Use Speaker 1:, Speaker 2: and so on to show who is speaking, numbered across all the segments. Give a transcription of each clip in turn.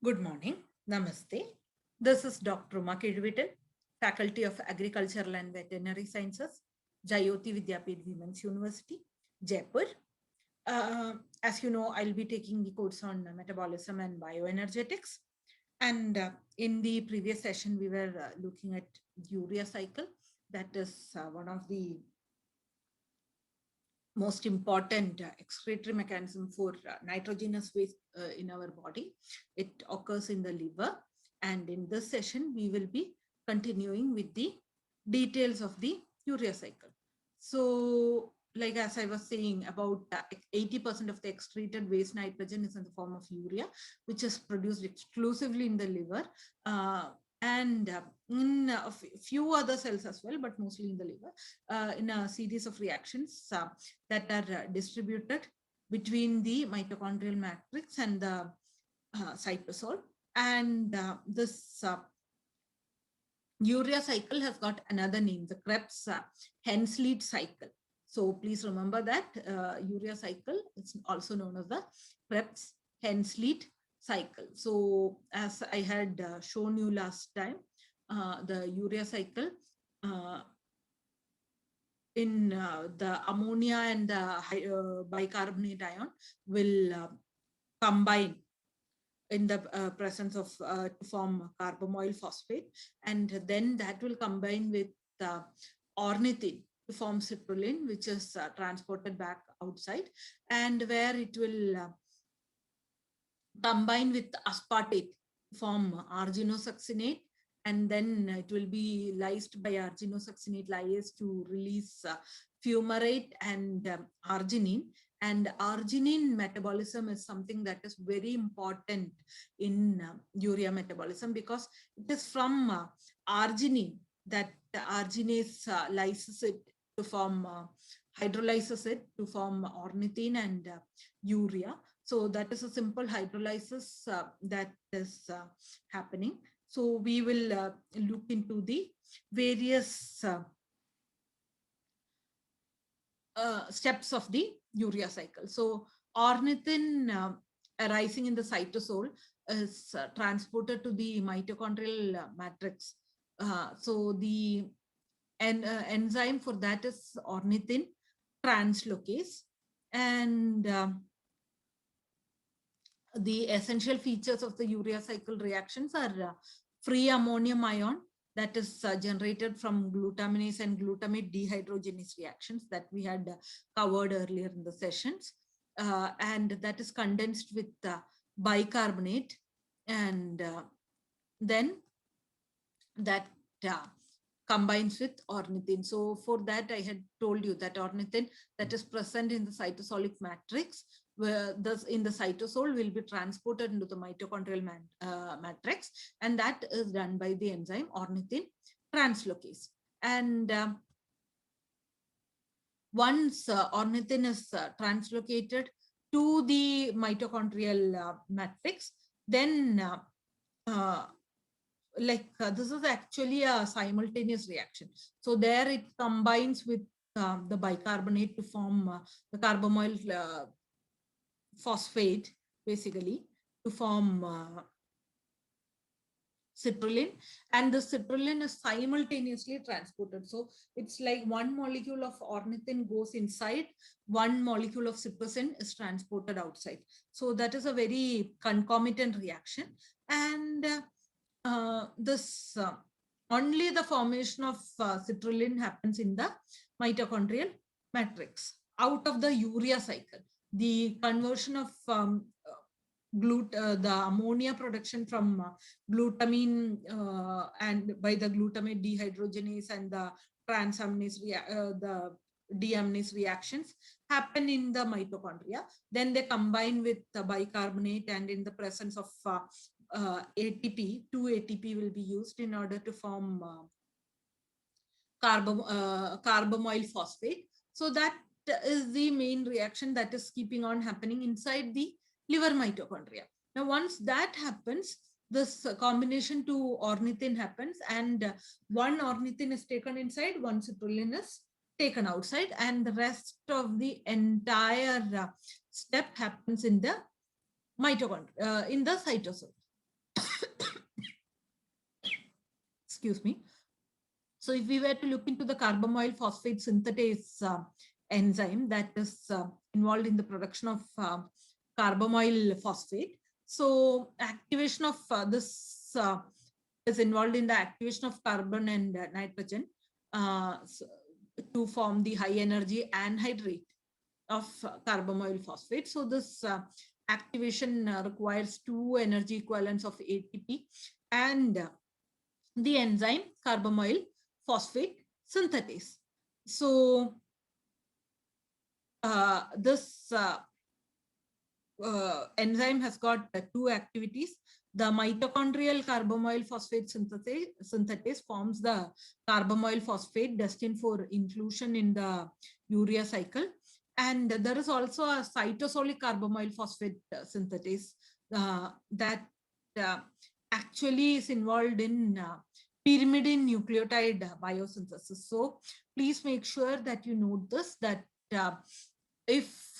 Speaker 1: Good morning. Namaste. This is Dr. Uma Kedvital, Faculty of Agricultural and Veterinary Sciences, Jayoti Vidyapith Women's University, Jaipur. As you know, I'll be taking the course on metabolism and bioenergetics. And in the previous session, we were looking at urea cycle. That is one of the most important excretory mechanism for nitrogenous waste in our body. It occurs in the liver. And in this session, we will be continuing with the details of the urea cycle. So, like as I was saying, about 80% of the excreted waste nitrogen is in the form of urea, which is produced exclusively in the liver. And in a few other cells as well, but mostly in the liver, in a series of reactions that are distributed between the mitochondrial matrix and the cytosol. And this urea cycle has got another name, the Krebs Hensley cycle. So please remember that urea cycle is also known as the Krebs Hensley cycle. So as I had shown you last time, the urea cycle in the ammonia and the bicarbonate ion will combine in the presence of to form carbamoyl phosphate, and then that will combine with ornithine to form citrulline, which is transported back outside, and where it will combine with aspartate to form arginosuccinate, and then it will be lysed by arginosuccinate lyase to release fumarate and arginine. And arginine metabolism is something that is very important in urea metabolism, because it is from arginine that the arginase lyses it to form hydrolyzes it to form ornithine and urea. So that is a simple hydrolysis that is happening. So we will look into the various steps of the urea cycle. So ornithine arising in the cytosol is transported to the mitochondrial matrix. So the enzyme for that is ornithine translocase. And the essential features of the urea cycle reactions are free ammonium ion that is generated from glutaminase and glutamate dehydrogenase reactions that we had covered earlier in the sessions. And that is condensed with bicarbonate, and then that combines with ornithine. So for that, I had told you that ornithine that is present in the cytosolic matrix, where thus in the cytosol will be transported into the mitochondrial matrix, and that is done by the enzyme ornithine translocase. And once ornithine is translocated to the mitochondrial matrix, then this is actually a simultaneous reaction. So there it combines with the bicarbonate to form the carbamoyl phosphate, basically, to form citrulline, and the citrulline is simultaneously transported. So it's like one molecule of ornithine goes inside, one molecule of cyprosin is transported outside. So that is a very concomitant reaction. And this only the formation of citrulline happens in the mitochondrial matrix out of the urea cycle. The conversion of the ammonia production from glutamine and by the glutamate dehydrogenase and the transaminase the deaminase reactions happen in the mitochondria. Then they combine with the bicarbonate, and in the presence of ATP, 2 ATP will be used in order to form carbamoyl phosphate. So that is the main reaction that is keeping on happening inside the liver mitochondria. Now, once that happens, this combination to ornithine happens, and one ornithine is taken inside, one citrulline is taken outside, and the rest of the entire step happens in the mitochondria, in the cytosol. excuse me. So if we were to look into the carbamoyl phosphate synthetase enzyme that is involved in the production of carbamoyl phosphate, so activation of this is involved in the activation of carbon and nitrogen to form the high energy anhydrate of carbamoyl phosphate. So this activation requires two energy equivalents of ATP and the enzyme carbamoyl phosphate synthetase. So this enzyme has got two activities. The mitochondrial carbamoyl phosphate synthetase forms the carbamoyl phosphate destined for inclusion in the urea cycle. And there is also a cytosolic carbamoyl phosphate synthetase that actually is involved in pyrimidine nucleotide biosynthesis. So please make sure that you note this, that if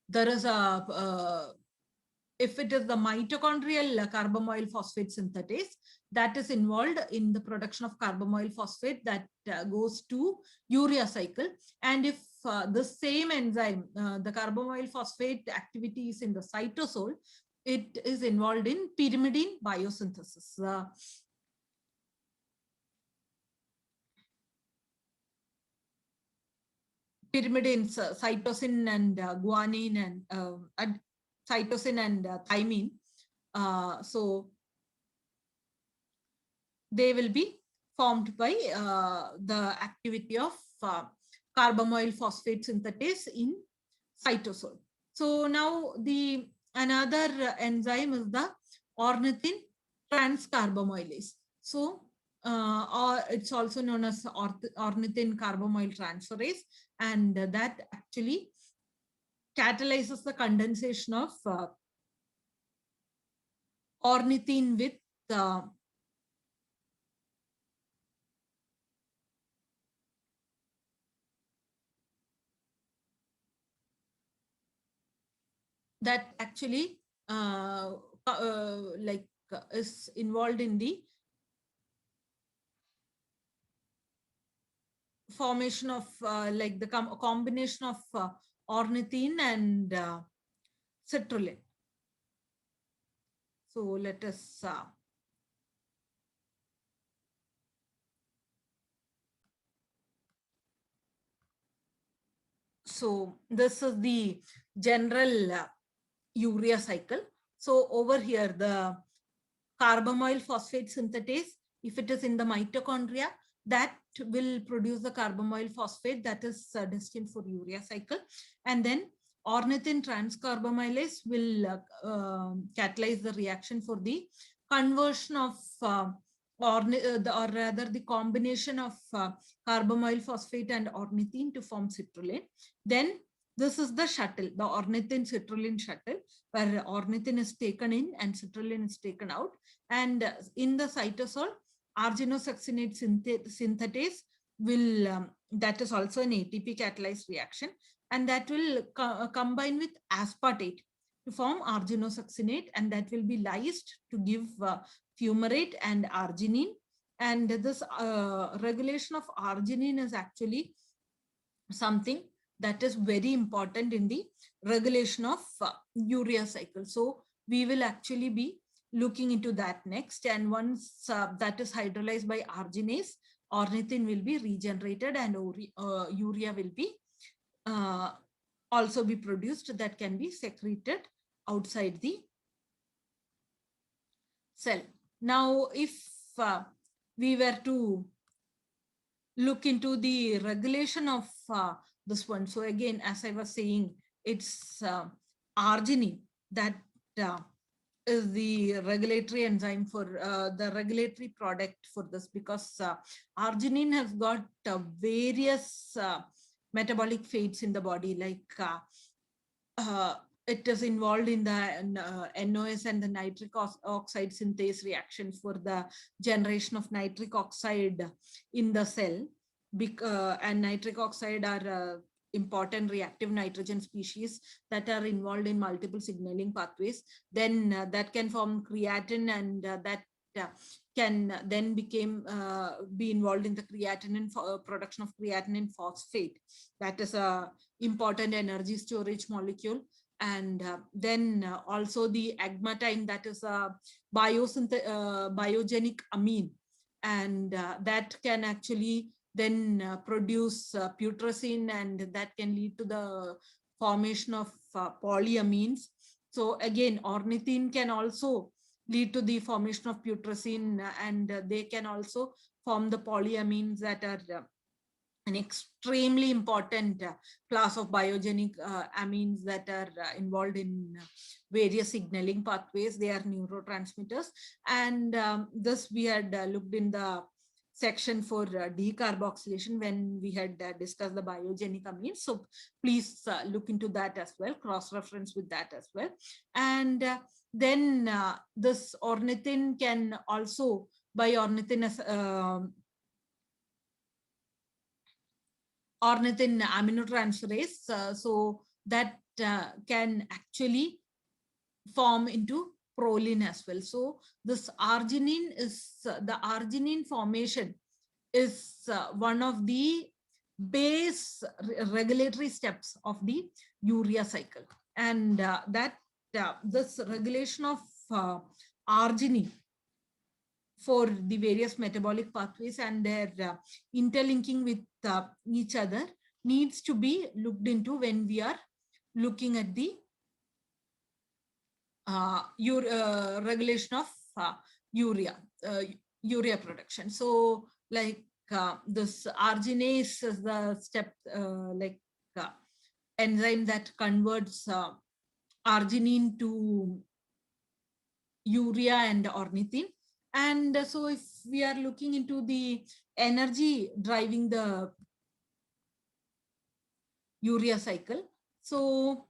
Speaker 1: there is a if it is the mitochondrial carbamoyl phosphate synthetase that is involved in the production of carbamoyl phosphate that goes to urea cycle, and if the same enzyme, the carbamoyl phosphate activity is in the cytosol, it is involved in pyrimidine biosynthesis. Pyrimidines, cytosine and guanine and cytosine and thymine. So they will be formed by the activity of carbamoyl phosphate synthetase in cytosol. So now the another enzyme is the ornithine transcarbamylase. So or it's also known as ornithine carbamoyl transferase, and that actually catalyzes the condensation of ornithine with that actually is involved in the formation of like the combination of ornithine and citrulline. So let us so this is the general urea cycle. So over here, the carbamoyl phosphate synthetase, if it is in the mitochondria, that will produce the carbamoyl phosphate that is destined for urea cycle. And then ornithine transcarbamylase will catalyze the reaction for the conversion of or rather the combination of carbamoyl phosphate and ornithine to form citrulline. Then this is the shuttle, the ornithine citrulline shuttle, where ornithine is taken in and citrulline is taken out. And in the cytosol, arginosuccinate synthetase will, that is also an ATP catalyzed reaction, and that will combine with aspartate to form arginosuccinate, and that will be lysed to give fumarate and arginine. And this regulation of arginine is actually something that is very important in the regulation of urea cycle. So we will actually be looking into that next. And once that is hydrolyzed by arginase, ornithine will be regenerated and urea will be also be produced, that can be secreted outside the cell. Now, if we were to look into the regulation of this one, so again, as I was saying, it's arginine that is the regulatory enzyme for the regulatory product for this, because arginine has got various metabolic fates in the body, like it is involved in the NOS and the nitric oxide synthase reactions for the generation of nitric oxide in the cell. And nitric oxide are important reactive nitrogen species that are involved in multiple signaling pathways. Then that can form creatine, and that can then be involved in the creatinine production of creatinine phosphate. That is a important energy storage molecule. And then also the agmatine, that is a biogenic amine, and that can actually then produce putrescine, and that can lead to the formation of polyamines. So again, ornithine can also lead to the formation of putrescine, and they can also form the polyamines that are an extremely important class of biogenic amines that are involved in various signaling pathways. They are neurotransmitters, and this we had looked in the section for decarboxylation when we had discussed the biogenic amines. So please look into that as well, cross-reference with that as well. And then this ornithine can also, by ornithine aminotransferase, so that can actually form into proline as well. So this arginine is the arginine formation is one of the base regulatory steps of the urea cycle, and this regulation of arginine for the various metabolic pathways and their interlinking with each other needs to be looked into when we are looking at the regulation of urea production. So like this arginase is the step, enzyme that converts arginine to urea and ornithine. And so if we are looking into the energy driving the urea cycle, so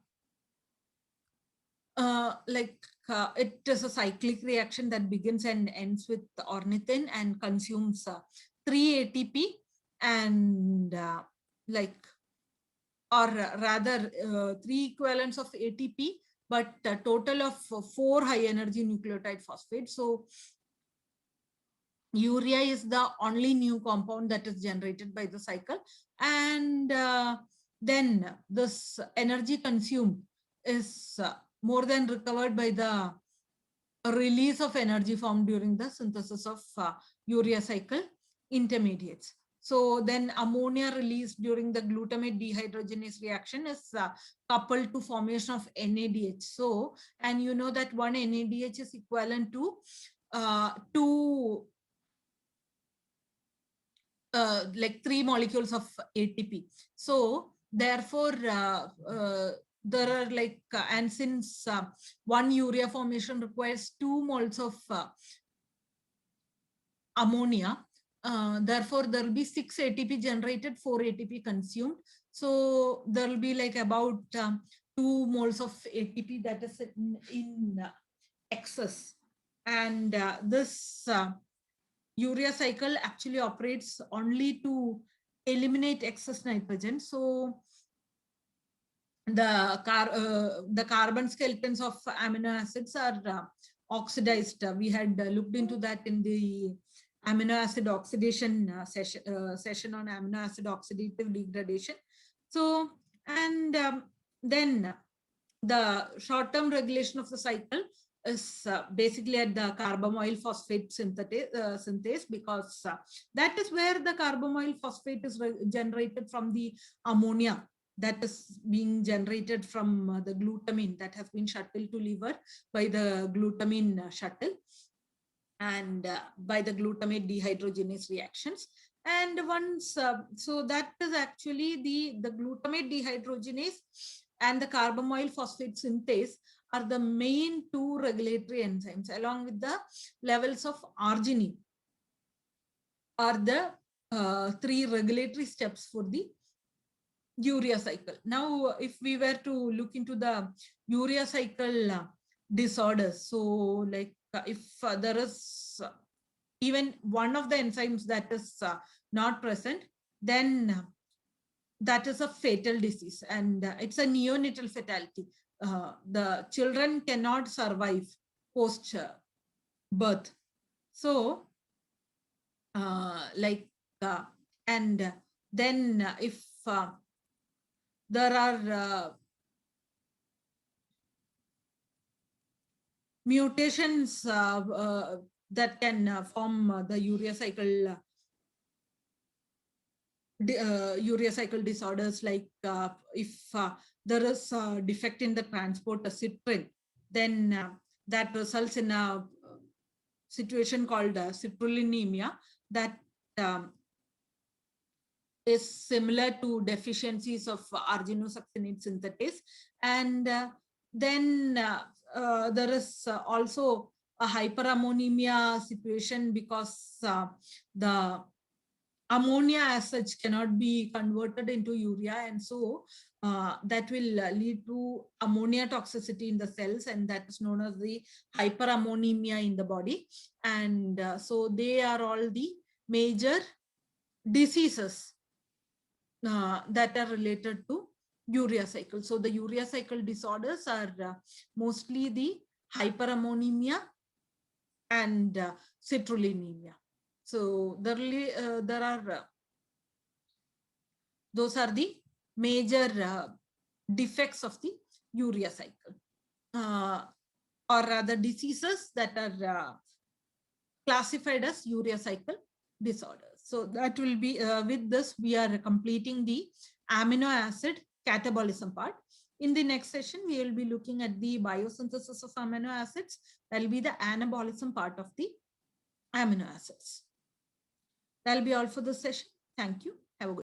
Speaker 1: it is a cyclic reaction that begins and ends with ornithine and consumes 3 ATP and or rather 3 equivalents of ATP, but a total of 4 high energy nucleotide phosphates. So urea is the only new compound that is generated by the cycle, and then this energy consumed is more than recovered by the release of energy formed during the synthesis of urea cycle intermediates. So then ammonia released during the glutamate dehydrogenase reaction is coupled to formation of NADH. So, and you know that one NADH is equivalent to 3 molecules of ATP. So therefore, there are and since one urea formation requires 2 moles of ammonia, therefore there will be 6 ATP generated, 4 ATP consumed. So there will be about 2 moles of ATP that is in excess. And this urea cycle actually operates only to eliminate excess nitrogen. So the carbon skeletons of amino acids are oxidized. We had looked into that in the amino acid oxidation session on amino acid oxidative degradation. So, and then the short-term regulation of the cycle is basically at the carbamoyl phosphate synthase, because that is where the carbamoyl phosphate is generated from the ammonia that is being generated from the glutamine that has been shuttled to liver by the glutamine shuttle and by the glutamate dehydrogenase reactions. And once, so that is actually the glutamate dehydrogenase and the carbamoyl phosphate synthase are the main 2 regulatory enzymes, along with the levels of arginine are the 3 regulatory steps for the urea cycle. Now, if we were to look into the urea cycle disorders, so if there is even one of the enzymes that is not present, then that is a fatal disease, and it's a neonatal fatality. The children cannot survive post birth. So, like, and then if there are mutations that can form the urea cycle urea cycle disorders, like if there is a defect in the transport of citrin, then that results in a situation called citrullinemia that um, is similar to deficiencies of arginosuccinate synthetase. And then there is also a hyperammonemia situation, because the ammonia as such cannot be converted into urea, and so that will lead to ammonia toxicity in the cells, and that is known as the hyperammonemia in the body. And so they are all the major diseases that are related to urea cycle. So the urea cycle disorders are mostly the hyperammonemia and citrullinemia. So there are those are the major defects of the urea cycle, or rather diseases that are classified as urea cycle disorders. So that will be, with this, we are completing the amino acid catabolism part. In the next session, we will be looking at the biosynthesis of amino acids. That will be the anabolism part of the amino acids. That will be all for this session. Thank you. Have a good